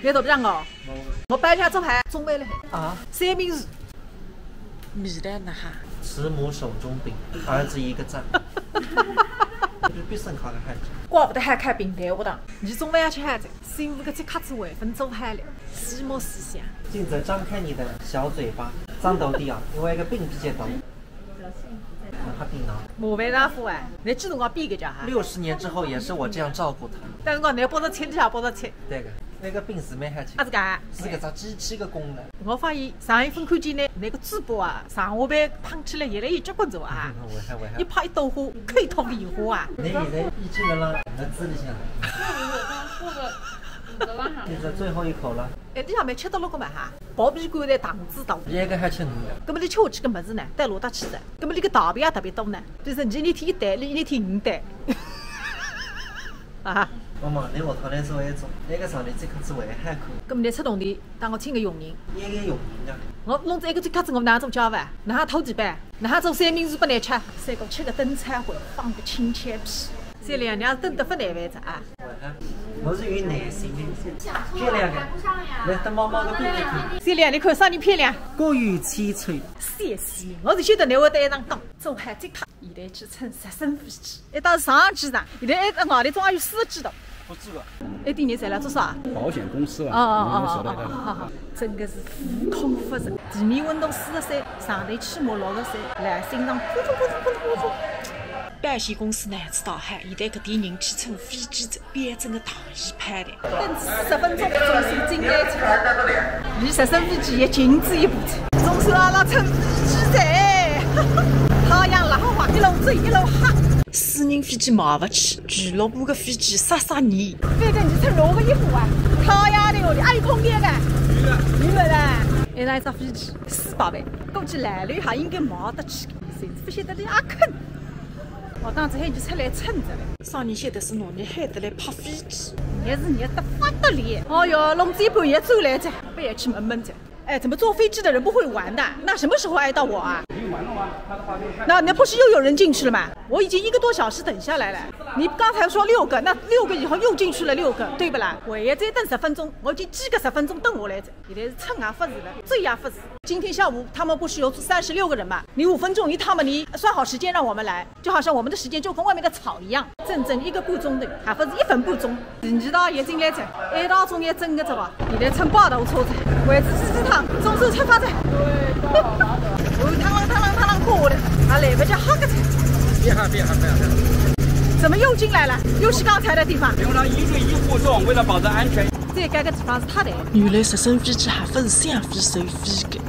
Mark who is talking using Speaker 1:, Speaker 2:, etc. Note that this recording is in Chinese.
Speaker 1: 你都不让我，我白天做饭中饭了
Speaker 2: 啊，
Speaker 1: 三明治。
Speaker 3: 米的那哈，
Speaker 2: 慈母手中饼，儿子一个赞。比省卡个孩子。
Speaker 1: 怪不得还开平台舞堂，你中饭吃孩子，是因为这卡子外分走海了，西莫思想。
Speaker 2: 镜子张开你的小嘴巴，脏到底啊！因为个病比较多。他病了。
Speaker 1: 麻烦大夫啊，你记得我比个家哈。
Speaker 2: 60年之后也是我这样照顾他。
Speaker 1: 但是我你帮着吃，你还帮着吃。
Speaker 2: 对个，那个病是没还吃。
Speaker 1: 啊是干？
Speaker 2: 是个啥机器的功能。
Speaker 1: 我发现上一份看见呢，那个主播啊，上下班胖起来越来越结棍子啊。一拍一朵花，开朵莲花啊。
Speaker 2: 你现在已经能让那资里向。现在最后一口了。
Speaker 1: 哎，你还没吃到那个嘛哈？爆米花的糖脂多。
Speaker 2: 一个还吃你的。
Speaker 1: 那么你吃下去个么子呢？带罗大去的。那么你个大便也特别多呢，就是你一天一袋，你一天5袋。啊。
Speaker 2: 妈妈，你学他那是为种，那个上的这颗是为海口。
Speaker 1: 那么你出动的，当我请个佣人。
Speaker 2: 也有佣人的。
Speaker 1: 我弄这个最开始我哪做家饭？哪偷几板？哪做三明治不难吃？三个吃个灯菜会放个青切皮。这两娘等得不难为着啊！
Speaker 2: 我是有耐心的，漂亮的，来等妈妈的表演看。
Speaker 1: 这两你看啥人漂亮？
Speaker 2: 过于凄催。
Speaker 1: 谢谢你，我是晓得你会得一场讲，做海最卡。现在去称直升飞机，一到上机场，现在外头总还有4个机头。
Speaker 4: 不知道。
Speaker 1: 一点你在那做啥？
Speaker 4: 保险公司啊。
Speaker 1: 哦，真的是浮空发热，地面温度43，上头起码60个3，来心脏扑通扑通扑通扑通。
Speaker 3: 保险公司呢是大海，现在搿点人去乘飞机走，变成个大一派的。
Speaker 1: 等10分钟，总算进来车，离直升飞机也仅止一步车，总算阿拉乘飞机噻！太阳老好，一路追一路哈。
Speaker 3: 私人飞机买不起，俱乐部的飞机杀杀你。
Speaker 1: 反正你乘哪个衣服啊？太阳的哦，你还有空调的？你们啦，一台只飞机400万，估计来了还应该没得去，谁知不晓得你阿坑。我当时还就出来蹭着嘞，
Speaker 3: 啥人晓得是哪里害得来拍飞机？
Speaker 1: 热是热得不得了。哦哟，龙子半夜走来着，不也去闷闷着。哎，怎么坐飞机的人不会玩的？那什么时候挨到我啊？
Speaker 4: 你玩了吗？
Speaker 1: 那不是又有人进去了吗？我已经1个多小时等下来了。你刚才说6个，那6个以后又进去了6个，对不啦？我也再等10分钟，我已经几个10分钟等下来着。现在是蹭也不是了，追也不是。今天下午他们不是有36个人嘛？你5分钟一趟嘛，你算好时间让我们来，就好像我们的时间就跟外面的草一样，整整1个半钟头，还不是1分半钟。2道也进来着，1道钟也整个着吧？现在乘8头车子，位置几趟，总算出发着。我趟啷过的，还来不及喝个菜。
Speaker 4: 别喊！
Speaker 1: 怎么又进来了？又是刚才的地方。
Speaker 4: 用上1对1互动，为了保证安全。
Speaker 1: 这个地方是他的。
Speaker 3: 原来直升飞机还不是想飞首飞的。